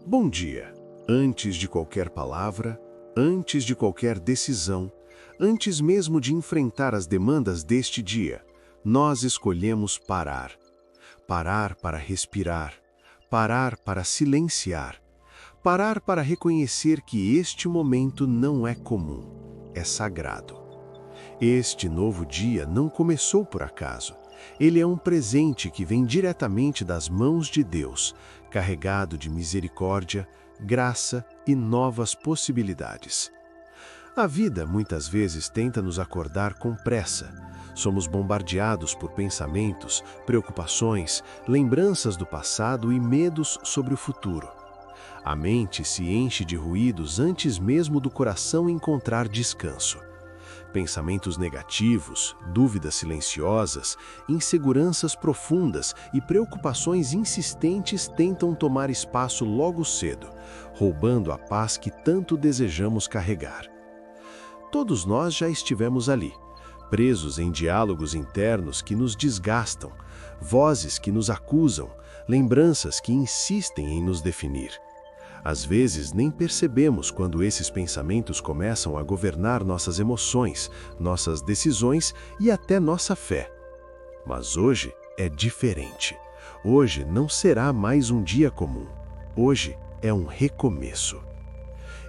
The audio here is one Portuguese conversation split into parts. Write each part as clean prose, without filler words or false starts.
Bom dia. Antes de qualquer palavra, antes de qualquer decisão, antes mesmo de enfrentar as demandas deste dia, nós escolhemos parar. Parar para respirar, parar para silenciar, parar para reconhecer que este momento não é comum, é sagrado. Este novo dia não começou por acaso. Ele é um presente que vem diretamente das mãos de Deus, carregado de misericórdia, graça e novas possibilidades. A vida muitas vezes tenta nos acordar com pressa. Somos bombardeados por pensamentos, preocupações, lembranças do passado e medos sobre o futuro. A mente se enche de ruídos antes mesmo do coração encontrar descanso. Pensamentos negativos, dúvidas silenciosas, inseguranças profundas e preocupações insistentes tentam tomar espaço logo cedo, roubando a paz que tanto desejamos carregar. Todos nós já estivemos ali, presos em diálogos internos que nos desgastam, vozes que nos acusam, lembranças que insistem em nos definir. Às vezes, nem percebemos quando esses pensamentos começam a governar nossas emoções, nossas decisões e até nossa fé. Mas hoje é diferente. Hoje não será mais um dia comum. Hoje é um recomeço.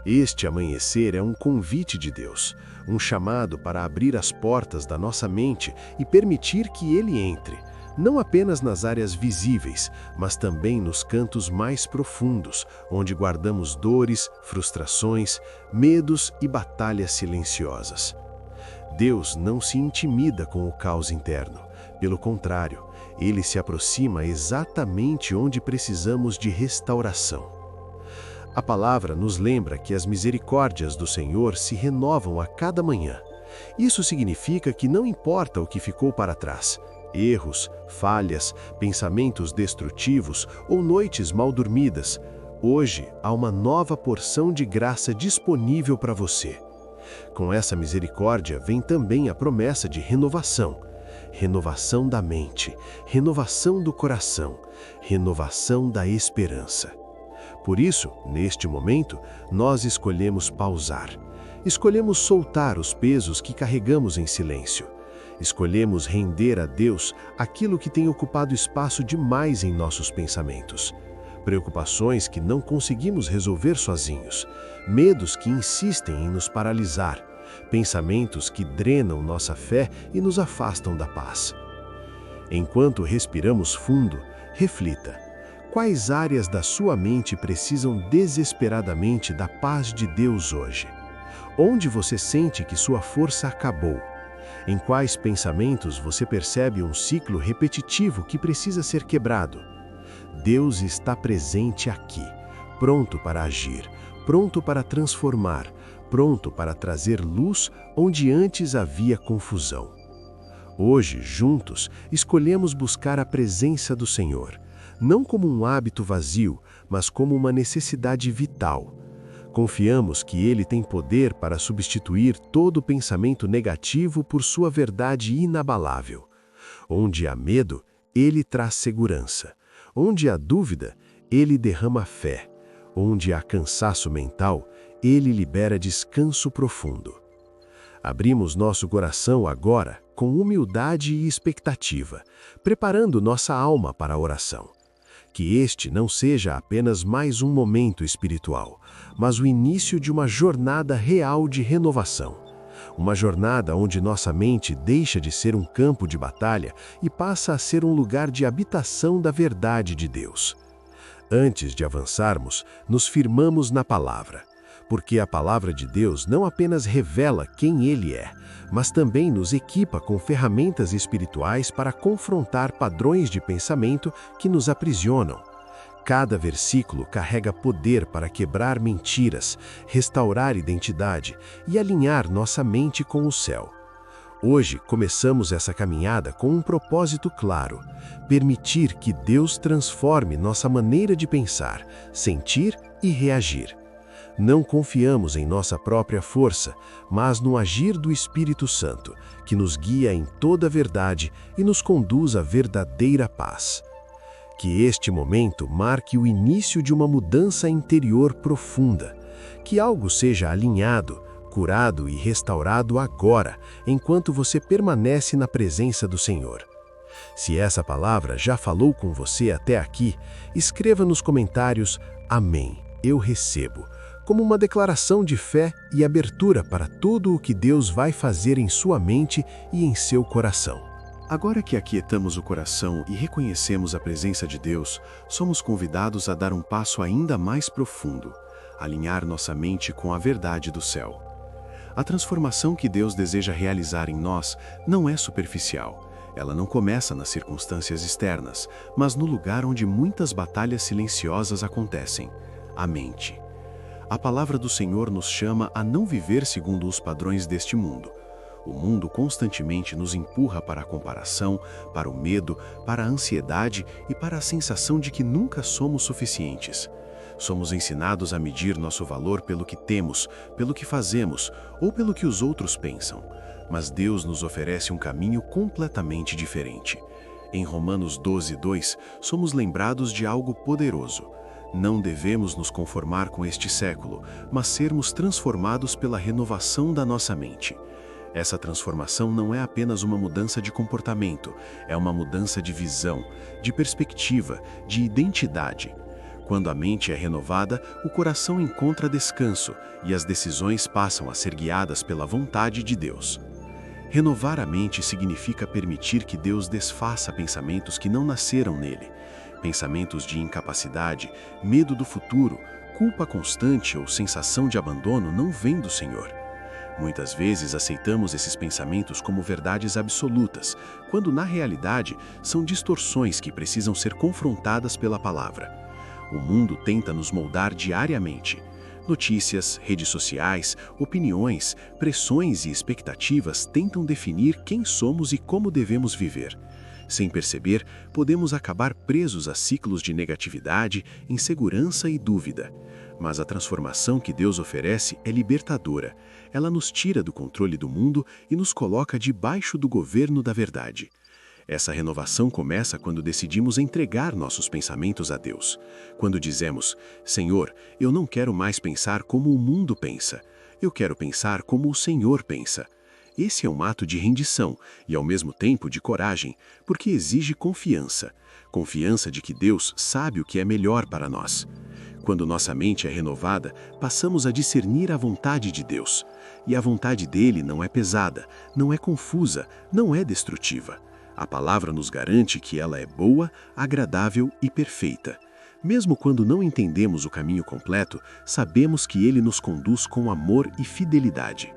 Este amanhecer é um convite de Deus, um chamado para abrir as portas da nossa mente e permitir que Ele entre, não apenas nas áreas visíveis, mas também nos cantos mais profundos, onde guardamos dores, frustrações, medos e batalhas silenciosas. Deus não se intimida com o caos interno. Pelo contrário, Ele se aproxima exatamente onde precisamos de restauração. A palavra nos lembra que as misericórdias do Senhor se renovam a cada manhã. Isso significa que não importa o que ficou para trás, erros, falhas, pensamentos destrutivos ou noites mal dormidas, hoje há uma nova porção de graça disponível para você. Com essa misericórdia vem também a promessa de renovação. Renovação da mente, renovação do coração, renovação da esperança. Por isso, neste momento, nós escolhemos pausar. Escolhemos soltar os pesos que carregamos em silêncio. Escolhemos render a Deus aquilo que tem ocupado espaço demais em nossos pensamentos. Preocupações que não conseguimos resolver sozinhos, medos que insistem em nos paralisar, pensamentos que drenam nossa fé e nos afastam da paz. Enquanto respiramos fundo, reflita: quais áreas da sua mente precisam desesperadamente da paz de Deus hoje? Onde você sente que sua força acabou? Em quais pensamentos você percebe um ciclo repetitivo que precisa ser quebrado? Deus está presente aqui, pronto para agir, pronto para transformar, pronto para trazer luz onde antes havia confusão. Hoje, juntos, escolhemos buscar a presença do Senhor, não como um hábito vazio, mas como uma necessidade vital. Confiamos que Ele tem poder para substituir todo pensamento negativo por sua verdade inabalável. Onde há medo, Ele traz segurança. Onde há dúvida, Ele derrama fé. Onde há cansaço mental, Ele libera descanso profundo. Abrimos nosso coração agora com humildade e expectativa, preparando nossa alma para a oração. Que este não seja apenas mais um momento espiritual, mas o início de uma jornada real de renovação. Uma jornada onde nossa mente deixa de ser um campo de batalha e passa a ser um lugar de habitação da verdade de Deus. Antes de avançarmos, nos firmamos na palavra, porque a palavra de Deus não apenas revela quem Ele é, mas também nos equipa com ferramentas espirituais para confrontar padrões de pensamento que nos aprisionam. Cada versículo carrega poder para quebrar mentiras, restaurar identidade e alinhar nossa mente com o céu. Hoje começamos essa caminhada com um propósito claro: permitir que Deus transforme nossa maneira de pensar, sentir e reagir. Não confiamos em nossa própria força, mas no agir do Espírito Santo, que nos guia em toda a verdade e nos conduz à verdadeira paz. Que este momento marque o início de uma mudança interior profunda. Que algo seja alinhado, curado e restaurado agora, enquanto você permanece na presença do Senhor. Se essa palavra já falou com você até aqui, escreva nos comentários Amém, eu recebo, como uma declaração de fé e abertura para tudo o que Deus vai fazer em sua mente e em seu coração. Agora que aquietamos o coração e reconhecemos a presença de Deus, somos convidados a dar um passo ainda mais profundo, alinhar nossa mente com a verdade do céu. A transformação que Deus deseja realizar em nós não é superficial. Ela não começa nas circunstâncias externas, mas no lugar onde muitas batalhas silenciosas acontecem, a mente. A palavra do Senhor nos chama a não viver segundo os padrões deste mundo. O mundo constantemente nos empurra para a comparação, para o medo, para a ansiedade e para a sensação de que nunca somos suficientes. Somos ensinados a medir nosso valor pelo que temos, pelo que fazemos ou pelo que os outros pensam. Mas Deus nos oferece um caminho completamente diferente. Em Romanos 12:2, somos lembrados de algo poderoso. Não devemos nos conformar com este século, mas sermos transformados pela renovação da nossa mente. Essa transformação não é apenas uma mudança de comportamento, é uma mudança de visão, de perspectiva, de identidade. Quando a mente é renovada, o coração encontra descanso e as decisões passam a ser guiadas pela vontade de Deus. Renovar a mente significa permitir que Deus desfaça pensamentos que não nasceram nele. Pensamentos de incapacidade, medo do futuro, culpa constante ou sensação de abandono não vêm do Senhor. Muitas vezes aceitamos esses pensamentos como verdades absolutas, quando na realidade são distorções que precisam ser confrontadas pela palavra. O mundo tenta nos moldar diariamente. Notícias, redes sociais, opiniões, pressões e expectativas tentam definir quem somos e como devemos viver. Sem perceber, podemos acabar presos a ciclos de negatividade, insegurança e dúvida. Mas a transformação que Deus oferece é libertadora. Ela nos tira do controle do mundo e nos coloca debaixo do governo da verdade. Essa renovação começa quando decidimos entregar nossos pensamentos a Deus. Quando dizemos, Senhor, eu não quero mais pensar como o mundo pensa. Eu quero pensar como o Senhor pensa. Esse é um ato de rendição e, ao mesmo tempo, de coragem, porque exige confiança. Confiança de que Deus sabe o que é melhor para nós. Quando nossa mente é renovada, passamos a discernir a vontade de Deus. E a vontade dele não é pesada, não é confusa, não é destrutiva. A palavra nos garante que ela é boa, agradável e perfeita. Mesmo quando não entendemos o caminho completo, sabemos que ele nos conduz com amor e fidelidade.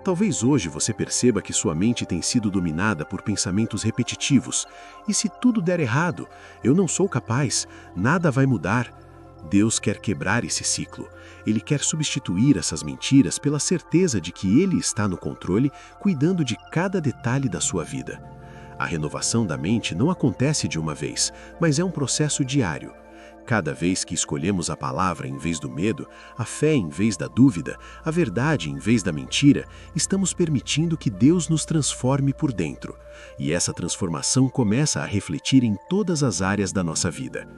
Talvez hoje você perceba que sua mente tem sido dominada por pensamentos repetitivos. E se tudo der errado? Eu não sou capaz, nada vai mudar. Deus quer quebrar esse ciclo. Ele quer substituir essas mentiras pela certeza de que Ele está no controle, cuidando de cada detalhe da sua vida. A renovação da mente não acontece de uma vez, mas é um processo diário. Cada vez que escolhemos a palavra em vez do medo, a fé em vez da dúvida, a verdade em vez da mentira, estamos permitindo que Deus nos transforme por dentro. E essa transformação começa a refletir em todas as áreas da nossa vida.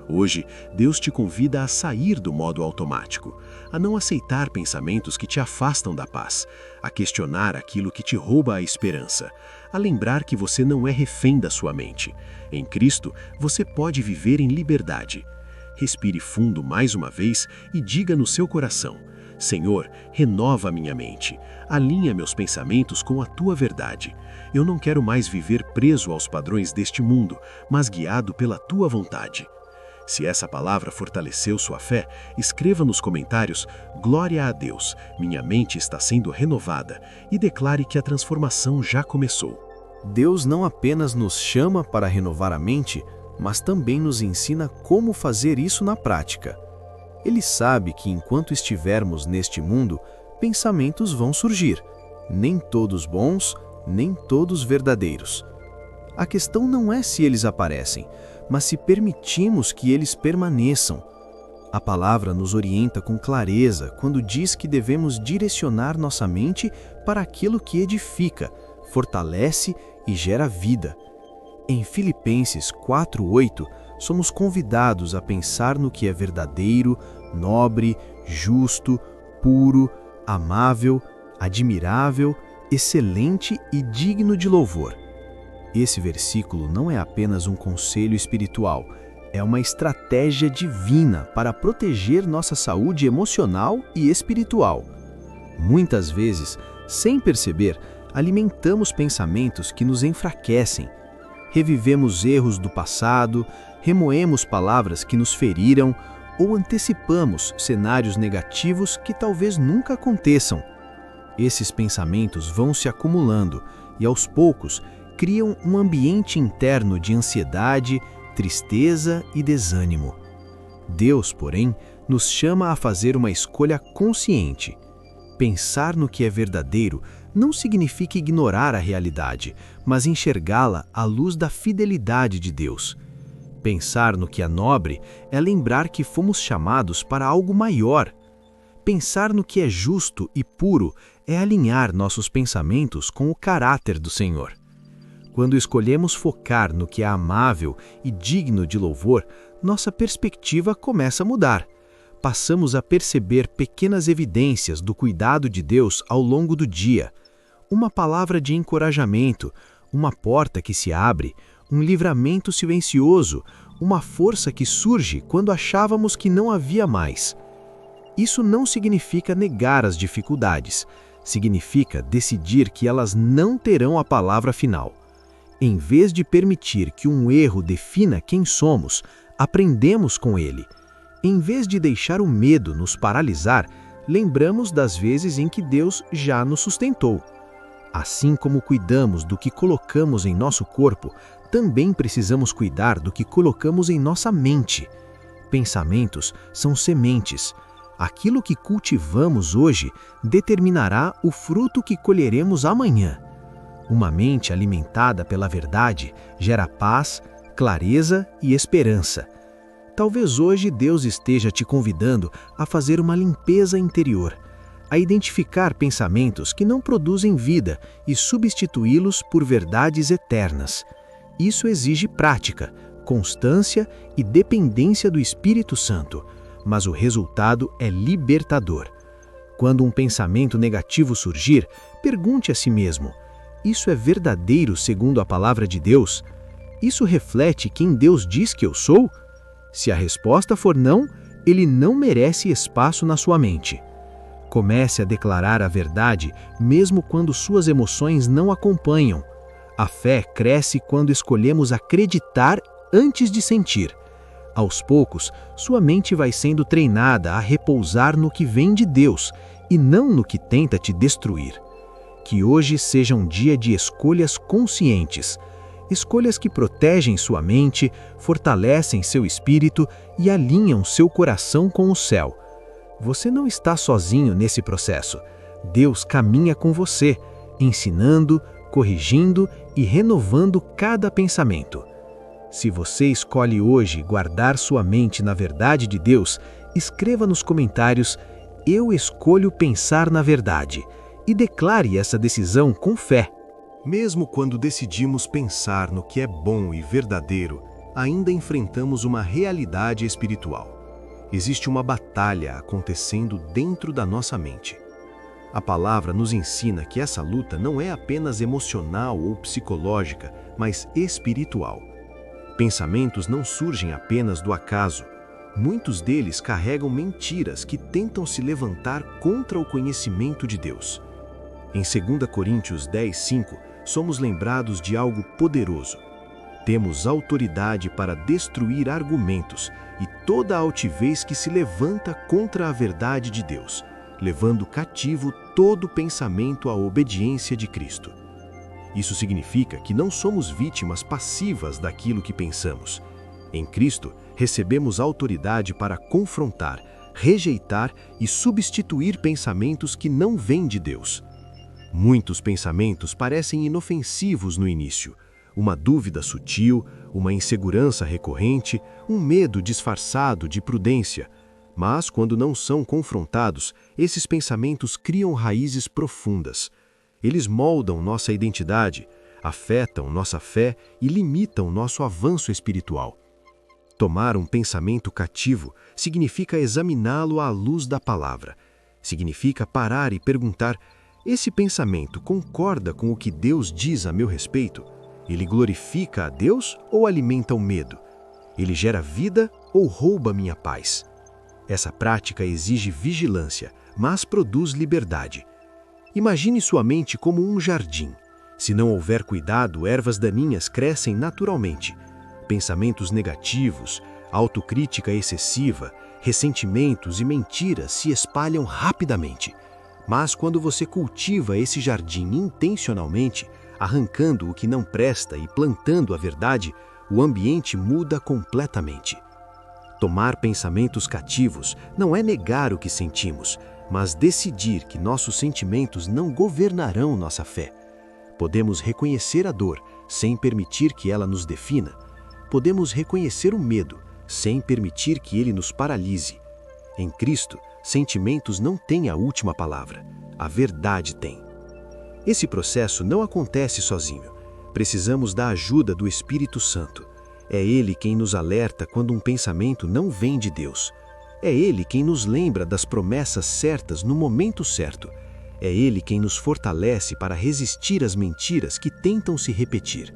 Hoje, Deus te convida a sair do modo automático, a não aceitar pensamentos que te afastam da paz, a questionar aquilo que te rouba a esperança, a lembrar que você não é refém da sua mente. Em Cristo, você pode viver em liberdade. Respire fundo mais uma vez e diga no seu coração: Senhor, renova minha mente, alinha meus pensamentos com a tua verdade. Eu não quero mais viver preso aos padrões deste mundo, mas guiado pela tua vontade. Se essa palavra fortaleceu sua fé, escreva nos comentários Glória a Deus, minha mente está sendo renovada, e declare que a transformação já começou. Deus não apenas nos chama para renovar a mente, mas também nos ensina como fazer isso na prática. Ele sabe que enquanto estivermos neste mundo, pensamentos vão surgir, nem todos bons, nem todos verdadeiros. A questão não é se eles aparecem, mas se permitimos que eles permaneçam. A palavra nos orienta com clareza quando diz que devemos direcionar nossa mente para aquilo que edifica, fortalece e gera vida. Em Filipenses 4:8, somos convidados a pensar no que é verdadeiro, nobre, justo, puro, amável, admirável, excelente e digno de louvor. Esse versículo não é apenas um conselho espiritual, é uma estratégia divina para proteger nossa saúde emocional e espiritual. Muitas vezes, sem perceber, alimentamos pensamentos que nos enfraquecem. Revivemos erros do passado, remoemos palavras que nos feriram ou antecipamos cenários negativos que talvez nunca aconteçam. Esses pensamentos vão se acumulando e, aos poucos, criam um ambiente interno de ansiedade, tristeza e desânimo. Deus, porém, nos chama a fazer uma escolha consciente. Pensar no que é verdadeiro não significa ignorar a realidade, mas enxergá-la à luz da fidelidade de Deus. Pensar no que é nobre é lembrar que fomos chamados para algo maior. Pensar no que é justo e puro é alinhar nossos pensamentos com o caráter do Senhor. Quando escolhemos focar no que é amável e digno de louvor, nossa perspectiva começa a mudar. Passamos a perceber pequenas evidências do cuidado de Deus ao longo do dia. Uma palavra de encorajamento, uma porta que se abre, um livramento silencioso, uma força que surge quando achávamos que não havia mais. Isso não significa negar as dificuldades, significa decidir que elas não terão a palavra final. Em vez de permitir que um erro defina quem somos, aprendemos com ele. Em vez de deixar o medo nos paralisar, lembramos das vezes em que Deus já nos sustentou. Assim como cuidamos do que colocamos em nosso corpo, também precisamos cuidar do que colocamos em nossa mente. Pensamentos são sementes. Aquilo que cultivamos hoje determinará o fruto que colheremos amanhã. Uma mente alimentada pela verdade gera paz, clareza e esperança. Talvez hoje Deus esteja te convidando a fazer uma limpeza interior, a identificar pensamentos que não produzem vida e substituí-los por verdades eternas. Isso exige prática, constância e dependência do Espírito Santo, mas o resultado é libertador. Quando um pensamento negativo surgir, pergunte a si mesmo: isso é verdadeiro segundo a palavra de Deus? Isso reflete quem Deus diz que eu sou? Se a resposta for não, ele não merece espaço na sua mente. Comece a declarar a verdade mesmo quando suas emoções não acompanham. A fé cresce quando escolhemos acreditar antes de sentir. Aos poucos, sua mente vai sendo treinada a repousar no que vem de Deus e não no que tenta te destruir. Que hoje seja um dia de escolhas conscientes, escolhas que protegem sua mente, fortalecem seu espírito e alinham seu coração com o céu. Você não está sozinho nesse processo. Deus caminha com você, ensinando, corrigindo e renovando cada pensamento. Se você escolhe hoje guardar sua mente na verdade de Deus, escreva nos comentários: eu escolho pensar na verdade. E declare essa decisão com fé. Mesmo quando decidimos pensar no que é bom e verdadeiro, ainda enfrentamos uma realidade espiritual. Existe uma batalha acontecendo dentro da nossa mente. A palavra nos ensina que essa luta não é apenas emocional ou psicológica, mas espiritual. Pensamentos não surgem apenas do acaso. Muitos deles carregam mentiras que tentam se levantar contra o conhecimento de Deus. Em 2 Coríntios 10:5, somos lembrados de algo poderoso. Temos autoridade para destruir argumentos e toda a altivez que se levanta contra a verdade de Deus, levando cativo todo pensamento à obediência de Cristo. Isso significa que não somos vítimas passivas daquilo que pensamos. Em Cristo, recebemos autoridade para confrontar, rejeitar e substituir pensamentos que não vêm de Deus. Muitos pensamentos parecem inofensivos no início. Uma dúvida sutil, uma insegurança recorrente, um medo disfarçado de prudência. Mas, quando não são confrontados, esses pensamentos criam raízes profundas. Eles moldam nossa identidade, afetam nossa fé e limitam nosso avanço espiritual. Tomar um pensamento cativo significa examiná-lo à luz da palavra. Significa parar e perguntar: esse pensamento concorda com o que Deus diz a meu respeito? Ele glorifica a Deus ou alimenta o medo? Ele gera vida ou rouba minha paz? Essa prática exige vigilância, mas produz liberdade. Imagine sua mente como um jardim. Se não houver cuidado, ervas daninhas crescem naturalmente. Pensamentos negativos, autocrítica excessiva, ressentimentos e mentiras se espalham rapidamente. Mas quando você cultiva esse jardim intencionalmente, arrancando o que não presta e plantando a verdade, o ambiente muda completamente. Tomar pensamentos cativos não é negar o que sentimos, mas decidir que nossos sentimentos não governarão nossa fé. Podemos reconhecer a dor sem permitir que ela nos defina. Podemos reconhecer o medo sem permitir que ele nos paralise. Em Cristo, sentimentos não têm a última palavra. A verdade tem. Esse processo não acontece sozinho. Precisamos da ajuda do Espírito Santo. É Ele quem nos alerta quando um pensamento não vem de Deus. É Ele quem nos lembra das promessas certas no momento certo. É Ele quem nos fortalece para resistir às mentiras que tentam se repetir.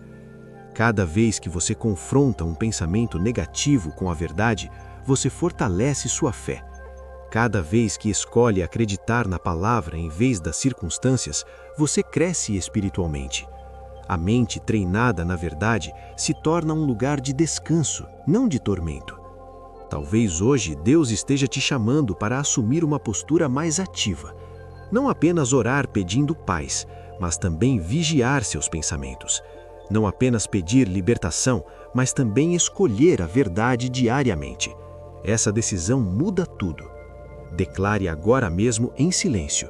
Cada vez que você confronta um pensamento negativo com a verdade, você fortalece sua fé. Cada vez que escolhe acreditar na palavra em vez das circunstâncias, você cresce espiritualmente. A mente treinada na verdade se torna um lugar de descanso, não de tormento. Talvez hoje Deus esteja te chamando para assumir uma postura mais ativa. Não apenas orar pedindo paz, mas também vigiar seus pensamentos. Não apenas pedir libertação, mas também escolher a verdade diariamente. Essa decisão muda tudo. Declare agora mesmo em silêncio: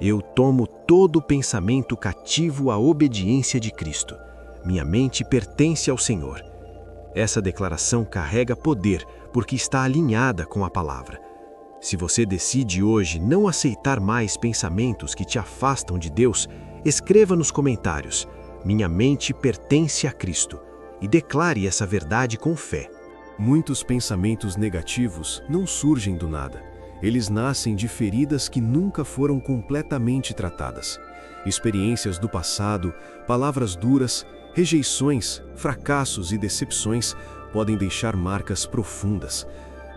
eu tomo todo pensamento cativo à obediência de Cristo. Minha mente pertence ao Senhor. Essa declaração carrega poder porque está alinhada com a palavra. Se você decide hoje não aceitar mais pensamentos que te afastam de Deus, escreva nos comentários: minha mente pertence a Cristo, e declare essa verdade com fé. Muitos pensamentos negativos não surgem do nada. Eles nascem de feridas que nunca foram completamente tratadas. Experiências do passado, palavras duras, rejeições, fracassos e decepções podem deixar marcas profundas.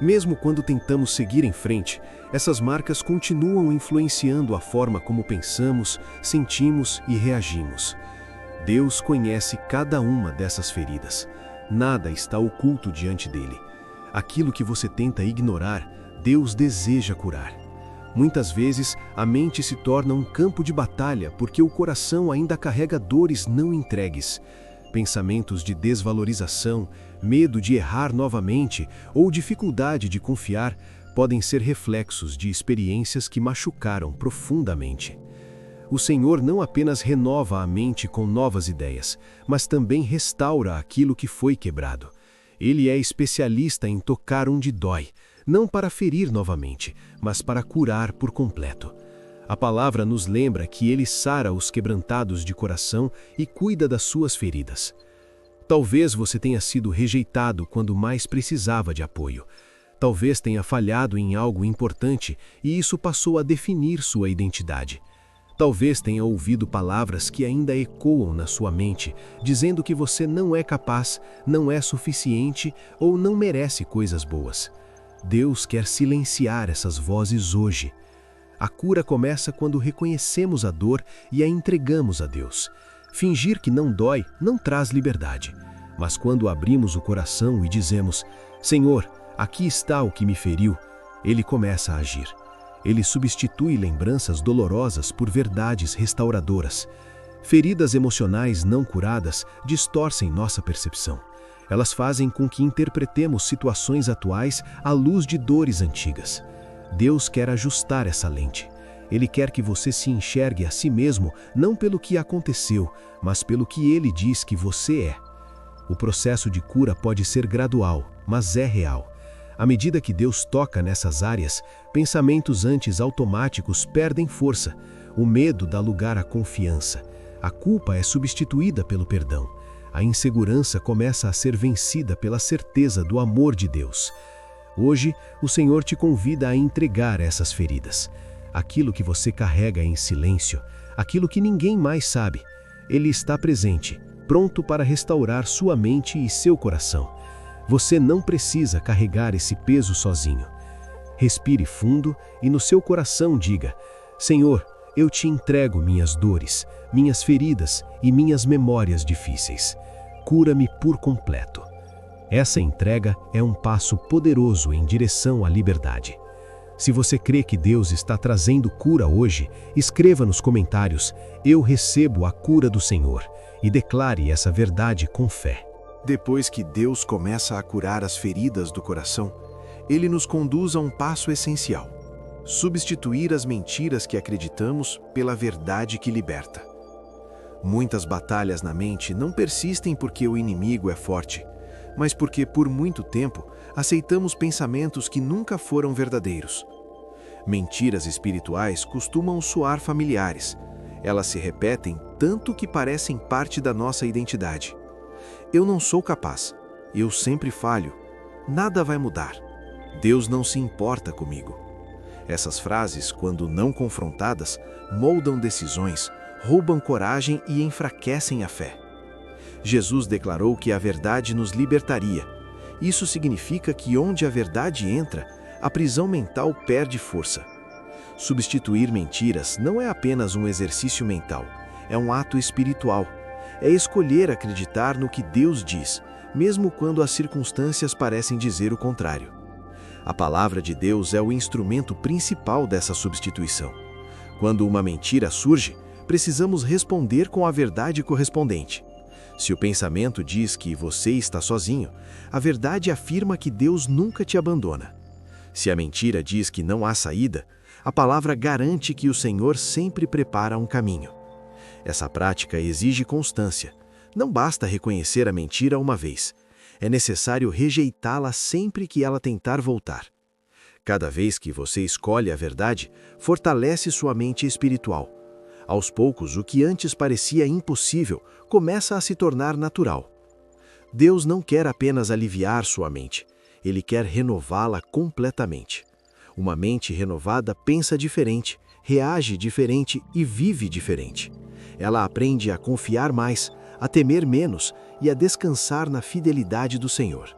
Mesmo quando tentamos seguir em frente, essas marcas continuam influenciando a forma como pensamos, sentimos e reagimos. Deus conhece cada uma dessas feridas. Nada está oculto diante dele. Aquilo que você tenta ignorar, Deus deseja curar. Muitas vezes, a mente se torna um campo de batalha porque o coração ainda carrega dores não entregues. Pensamentos de desvalorização, medo de errar novamente ou dificuldade de confiar podem ser reflexos de experiências que machucaram profundamente. O Senhor não apenas renova a mente com novas ideias, mas também restaura aquilo que foi quebrado. Ele é especialista em tocar onde dói, não para ferir novamente, mas para curar por completo. A palavra nos lembra que Ele sara os quebrantados de coração e cuida das suas feridas. Talvez você tenha sido rejeitado quando mais precisava de apoio. Talvez tenha falhado em algo importante e isso passou a definir sua identidade. Talvez tenha ouvido palavras que ainda ecoam na sua mente, dizendo que você não é capaz, não é suficiente ou não merece coisas boas. Deus quer silenciar essas vozes hoje. A cura começa quando reconhecemos a dor e a entregamos a Deus. Fingir que não dói não traz liberdade. Mas quando abrimos o coração e dizemos: Senhor, aqui está o que me feriu, Ele começa a agir. Ele substitui lembranças dolorosas por verdades restauradoras. Feridas emocionais não curadas distorcem nossa percepção. Elas fazem com que interpretemos situações atuais à luz de dores antigas. Deus quer ajustar essa lente. Ele quer que você se enxergue a si mesmo não pelo que aconteceu, mas pelo que Ele diz que você é. O processo de cura pode ser gradual, mas é real. À medida que Deus toca nessas áreas, pensamentos antes automáticos perdem força. O medo dá lugar à confiança. A culpa é substituída pelo perdão. A insegurança começa a ser vencida pela certeza do amor de Deus. Hoje, o Senhor te convida a entregar essas feridas. Aquilo que você carrega em silêncio, aquilo que ninguém mais sabe. Ele está presente, pronto para restaurar sua mente e seu coração. Você não precisa carregar esse peso sozinho. Respire fundo e no seu coração diga: Senhor, eu te entrego minhas dores, minhas feridas e minhas memórias difíceis. Cura-me por completo. Essa entrega é um passo poderoso em direção à liberdade. Se você crê que Deus está trazendo cura hoje, escreva nos comentários: eu recebo a cura do Senhor, e declare essa verdade com fé. Depois que Deus começa a curar as feridas do coração, Ele nos conduz a um passo essencial: substituir as mentiras que acreditamos pela verdade que liberta. Muitas batalhas na mente não persistem porque o inimigo é forte, mas porque por muito tempo aceitamos pensamentos que nunca foram verdadeiros. Mentiras espirituais costumam soar familiares. Elas se repetem tanto que parecem parte da nossa identidade. Eu não sou capaz. Eu sempre falho. Nada vai mudar. Deus não se importa comigo. Essas frases, quando não confrontadas, moldam decisões, roubam coragem e enfraquecem a fé. Jesus declarou que a verdade nos libertaria. Isso significa que onde a verdade entra, a prisão mental perde força. Substituir mentiras não é apenas um exercício mental, é um ato espiritual. É escolher acreditar no que Deus diz, mesmo quando as circunstâncias parecem dizer o contrário. A palavra de Deus é o instrumento principal dessa substituição. Quando uma mentira surge, precisamos responder com a verdade correspondente. Se o pensamento diz que você está sozinho, a verdade afirma que Deus nunca te abandona. Se a mentira diz que não há saída, a palavra garante que o Senhor sempre prepara um caminho. Essa prática exige constância. Não basta reconhecer a mentira uma vez. É necessário rejeitá-la sempre que ela tentar voltar. Cada vez que você escolhe a verdade, fortalece sua mente espiritual. Aos poucos, o que antes parecia impossível começa a se tornar natural. Deus não quer apenas aliviar sua mente. Ele quer renová-la completamente. Uma mente renovada pensa diferente, reage diferente e vive diferente. Ela aprende a confiar mais, a temer menos e a descansar na fidelidade do Senhor.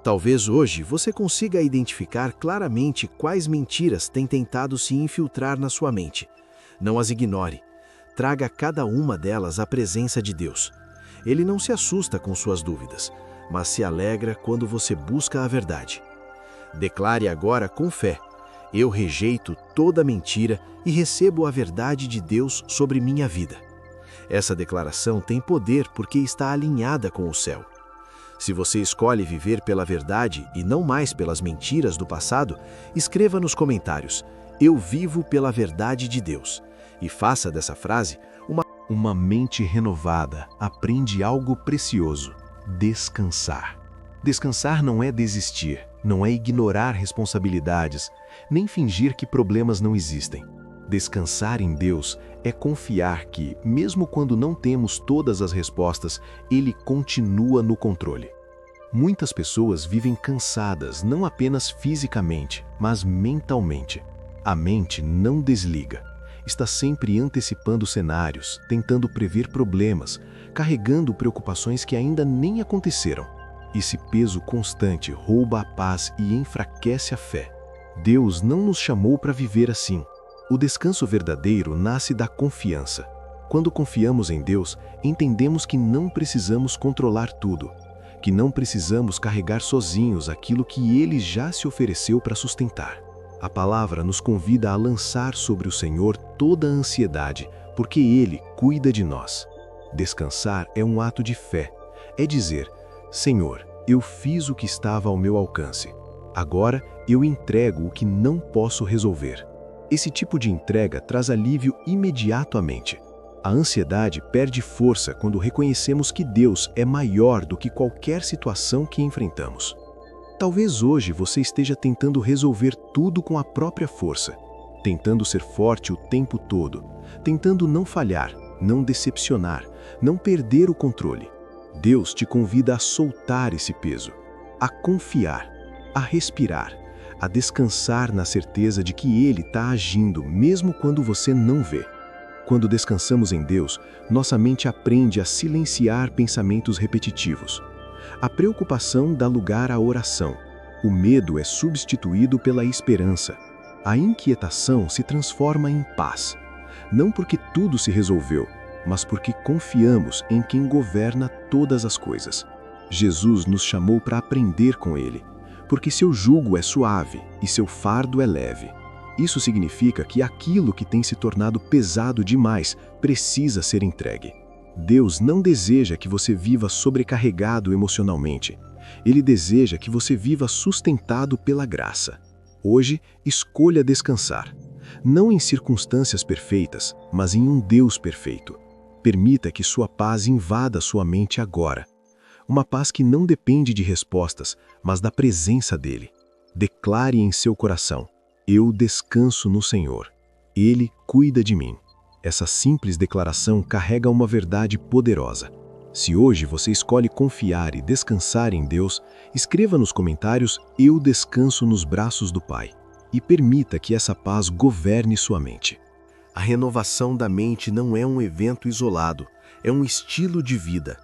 Talvez hoje você consiga identificar claramente quais mentiras têm tentado se infiltrar na sua mente. Não as ignore. Traga cada uma delas à presença de Deus. Ele não se assusta com suas dúvidas, mas se alegra quando você busca a verdade. Declare agora com fé: eu rejeito toda mentira e recebo a verdade de Deus sobre minha vida. Essa declaração tem poder porque está alinhada com o céu. Se você escolhe viver pela verdade e não mais pelas mentiras do passado, escreva nos comentários: eu vivo pela verdade de Deus. E faça dessa frase uma mente renovada aprende algo precioso: descansar. Descansar não é desistir, não é ignorar responsabilidades, nem fingir que problemas não existem. Descansar em Deus é confiar que, mesmo quando não temos todas as respostas, Ele continua no controle. Muitas pessoas vivem cansadas não apenas fisicamente, mas mentalmente. A mente não desliga. Está sempre antecipando cenários, tentando prever problemas, carregando preocupações que ainda nem aconteceram. Esse peso constante rouba a paz e enfraquece a fé. Deus não nos chamou para viver assim. O descanso verdadeiro nasce da confiança. Quando confiamos em Deus, entendemos que não precisamos controlar tudo, que não precisamos carregar sozinhos aquilo que Ele já se ofereceu para sustentar. A palavra nos convida a lançar sobre o Senhor toda a ansiedade, porque Ele cuida de nós. Descansar é um ato de fé. É dizer: Senhor, eu fiz o que estava ao meu alcance. Agora eu entrego o que não posso resolver. Esse tipo de entrega traz alívio imediato à mente. A ansiedade perde força quando reconhecemos que Deus é maior do que qualquer situação que enfrentamos. Talvez hoje você esteja tentando resolver tudo com a própria força, tentando ser forte o tempo todo, tentando não falhar, não decepcionar, não perder o controle. Deus te convida a soltar esse peso, a confiar, a respirar, a descansar na certeza de que Ele está agindo mesmo quando você não vê. Quando descansamos em Deus, nossa mente aprende a silenciar pensamentos repetitivos. A preocupação dá lugar à oração. O medo é substituído pela esperança. A inquietação se transforma em paz. Não porque tudo se resolveu, mas porque confiamos em quem governa todas as coisas. Jesus nos chamou para aprender com Ele, porque seu jugo é suave e seu fardo é leve. Isso significa que aquilo que tem se tornado pesado demais precisa ser entregue. Deus não deseja que você viva sobrecarregado emocionalmente. Ele deseja que você viva sustentado pela graça. Hoje, escolha descansar. Não em circunstâncias perfeitas, mas em um Deus perfeito. Permita que sua paz invada sua mente agora. Uma paz que não depende de respostas, mas da presença dele. Declare em seu coração: eu descanso no Senhor. Ele cuida de mim. Essa simples declaração carrega uma verdade poderosa. Se hoje você escolhe confiar e descansar em Deus, escreva nos comentários: eu descanso nos braços do Pai. E permita que essa paz governe sua mente. A renovação da mente não é um evento isolado, é um estilo de vida.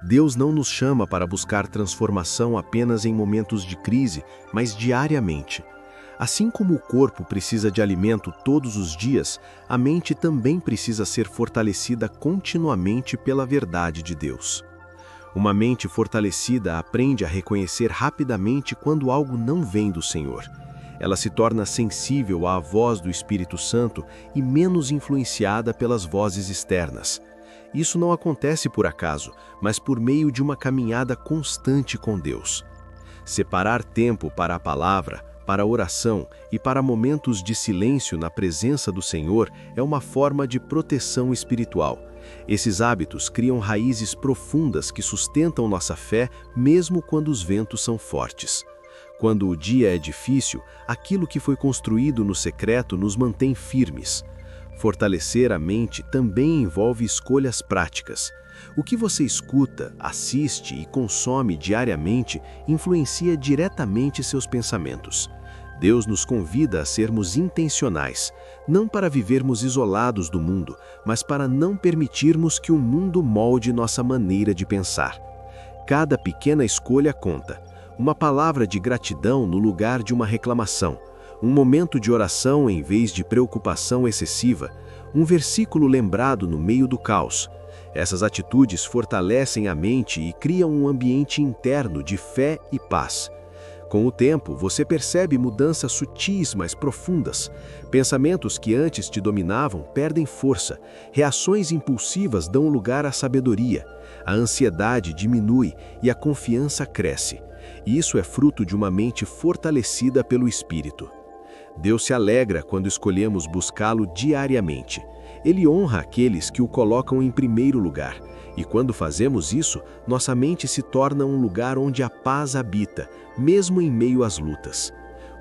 Deus não nos chama para buscar transformação apenas em momentos de crise, mas diariamente. Assim como o corpo precisa de alimento todos os dias, a mente também precisa ser fortalecida continuamente pela verdade de Deus. Uma mente fortalecida aprende a reconhecer rapidamente quando algo não vem do Senhor. Ela se torna sensível à voz do Espírito Santo e menos influenciada pelas vozes externas. Isso não acontece por acaso, mas por meio de uma caminhada constante com Deus. Separar tempo para a palavra, para a oração e para momentos de silêncio na presença do Senhor é uma forma de proteção espiritual. Esses hábitos criam raízes profundas que sustentam nossa fé mesmo quando os ventos são fortes. Quando o dia é difícil, aquilo que foi construído no secreto nos mantém firmes. Fortalecer a mente também envolve escolhas práticas. O que você escuta, assiste e consome diariamente influencia diretamente seus pensamentos. Deus nos convida a sermos intencionais, não para vivermos isolados do mundo, mas para não permitirmos que o mundo molde nossa maneira de pensar. Cada pequena escolha conta. Uma palavra de gratidão no lugar de uma reclamação, um momento de oração em vez de preocupação excessiva, um versículo lembrado no meio do caos. Essas atitudes fortalecem a mente e criam um ambiente interno de fé e paz. Com o tempo, você percebe mudanças sutis, mas profundas. Pensamentos que antes te dominavam perdem força, reações impulsivas dão lugar à sabedoria, a ansiedade diminui e a confiança cresce. Isso é fruto de uma mente fortalecida pelo Espírito. Deus se alegra quando escolhemos buscá-lo diariamente. Ele honra aqueles que o colocam em primeiro lugar. E quando fazemos isso, nossa mente se torna um lugar onde a paz habita, mesmo em meio às lutas.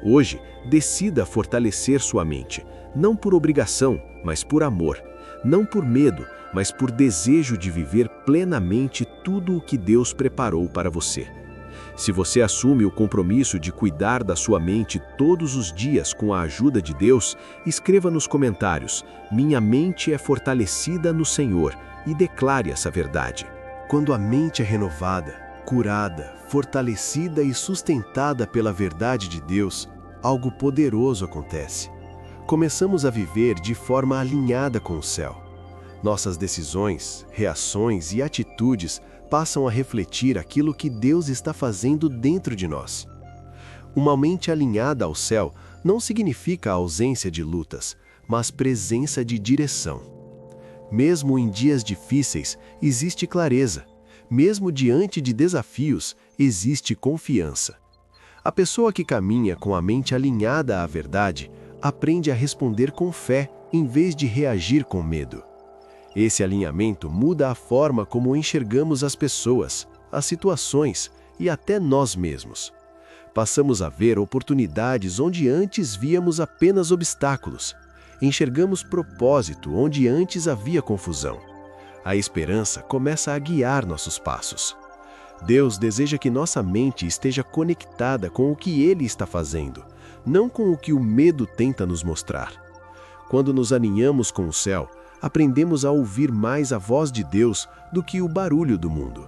Hoje, decida fortalecer sua mente, não por obrigação, mas por amor. Não por medo, mas por desejo de viver plenamente tudo o que Deus preparou para você. Se você assume o compromisso de cuidar da sua mente todos os dias com a ajuda de Deus, escreva nos comentários: minha mente é fortalecida no Senhor, e declare essa verdade. Quando a mente é renovada, curada, fortalecida e sustentada pela verdade de Deus, algo poderoso acontece. Começamos a viver de forma alinhada com o céu. Nossas decisões, reações e atitudes passam a refletir aquilo que Deus está fazendo dentro de nós. Uma mente alinhada ao céu não significa a ausência de lutas, mas presença de direção. Mesmo em dias difíceis, existe clareza. Mesmo diante de desafios, existe confiança. A pessoa que caminha com a mente alinhada à verdade aprende a responder com fé em vez de reagir com medo. Esse alinhamento muda a forma como enxergamos as pessoas, as situações e até nós mesmos. Passamos a ver oportunidades onde antes víamos apenas obstáculos. Enxergamos propósito onde antes havia confusão. A esperança começa a guiar nossos passos. Deus deseja que nossa mente esteja conectada com o que Ele está fazendo, não com o que o medo tenta nos mostrar. Quando nos alinhamos com o céu, aprendemos a ouvir mais a voz de Deus do que o barulho do mundo.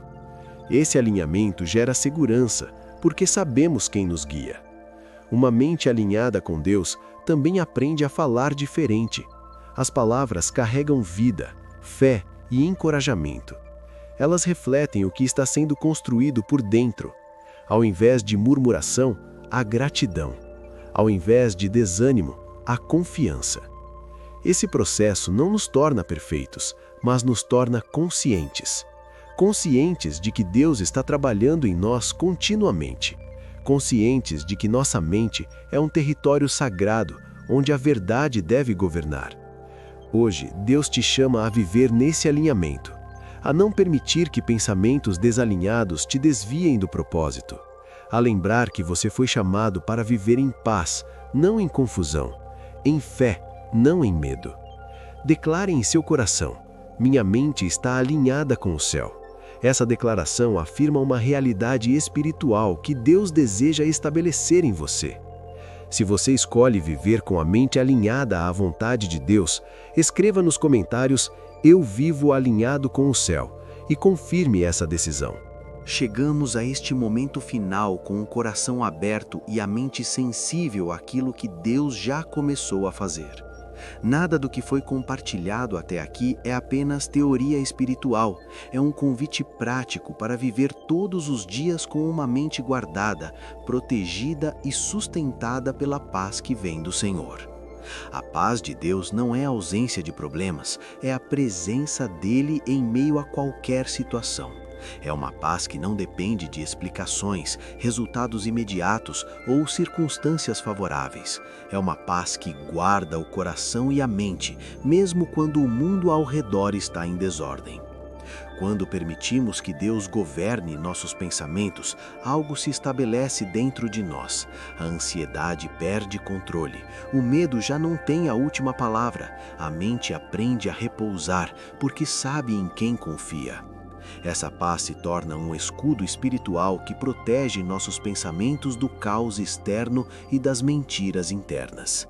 Esse alinhamento gera segurança, porque sabemos quem nos guia. Uma mente alinhada com Deus também aprende a falar diferente. As palavras carregam vida, fé e encorajamento. Elas refletem o que está sendo construído por dentro. Ao invés de murmuração, há gratidão. Ao invés de desânimo, há confiança. Esse processo não nos torna perfeitos, mas nos torna conscientes. Conscientes de que Deus está trabalhando em nós continuamente. Conscientes de que nossa mente é um território sagrado, onde a verdade deve governar. Hoje, Deus te chama a viver nesse alinhamento, a não permitir que pensamentos desalinhados te desviem do propósito, a lembrar que você foi chamado para viver em paz, não em confusão, em fé, não em medo. Declare em seu coração: minha mente está alinhada com o céu. Essa declaração afirma uma realidade espiritual que Deus deseja estabelecer em você. Se você escolhe viver com a mente alinhada à vontade de Deus, escreva nos comentários: eu vivo alinhado com o céu, e confirme essa decisão. Chegamos a este momento final com o coração aberto e a mente sensível àquilo que Deus já começou a fazer. Nada do que foi compartilhado até aqui é apenas teoria espiritual, é um convite prático para viver todos os dias com uma mente guardada, protegida e sustentada pela paz que vem do Senhor. A paz de Deus não é a ausência de problemas, é a presença dele em meio a qualquer situação. É uma paz que não depende de explicações, resultados imediatos ou circunstâncias favoráveis. É uma paz que guarda o coração e a mente, mesmo quando o mundo ao redor está em desordem. Quando permitimos que Deus governe nossos pensamentos, algo se estabelece dentro de nós. A ansiedade perde controle. O medo já não tem a última palavra. A mente aprende a repousar, porque sabe em quem confia. Essa paz se torna um escudo espiritual que protege nossos pensamentos do caos externo e das mentiras internas.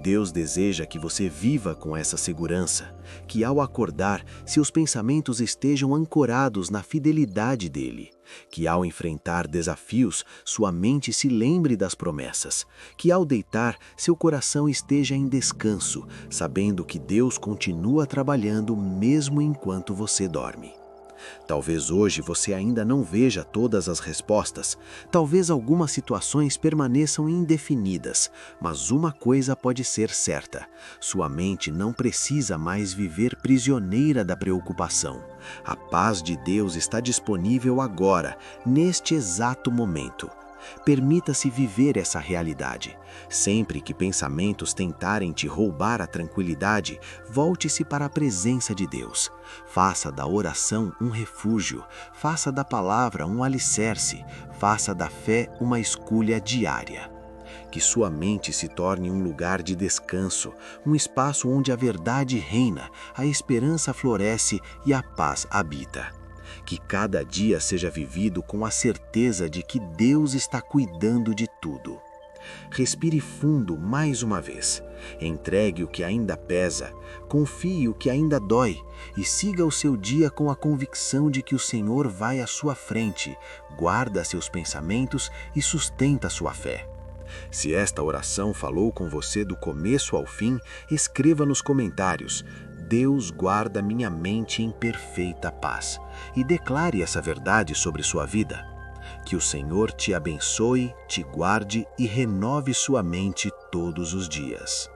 Deus deseja que você viva com essa segurança, que ao acordar, seus pensamentos estejam ancorados na fidelidade dele, que ao enfrentar desafios, sua mente se lembre das promessas, que ao deitar, seu coração esteja em descanso, sabendo que Deus continua trabalhando mesmo enquanto você dorme. Talvez hoje você ainda não veja todas as respostas, talvez algumas situações permaneçam indefinidas, mas uma coisa pode ser certa: sua mente não precisa mais viver prisioneira da preocupação. A paz de Deus está disponível agora, neste exato momento. Permita-se viver essa realidade. Sempre que pensamentos tentarem te roubar a tranquilidade, volte-se para a presença de Deus. Faça da oração um refúgio, faça da palavra um alicerce, faça da fé uma escolha diária. Que sua mente se torne um lugar de descanso, um espaço onde a verdade reina, a esperança floresce e a paz habita. Que cada dia seja vivido com a certeza de que Deus está cuidando de tudo. Respire fundo mais uma vez. Entregue o que ainda pesa, confie o que ainda dói e siga o seu dia com a convicção de que o Senhor vai à sua frente, guarda seus pensamentos e sustenta sua fé. Se esta oração falou com você do começo ao fim, escreva nos comentários: Deus guarda minha mente em perfeita paz, e declare essa verdade sobre sua vida. Que o Senhor te abençoe, te guarde e renove sua mente todos os dias.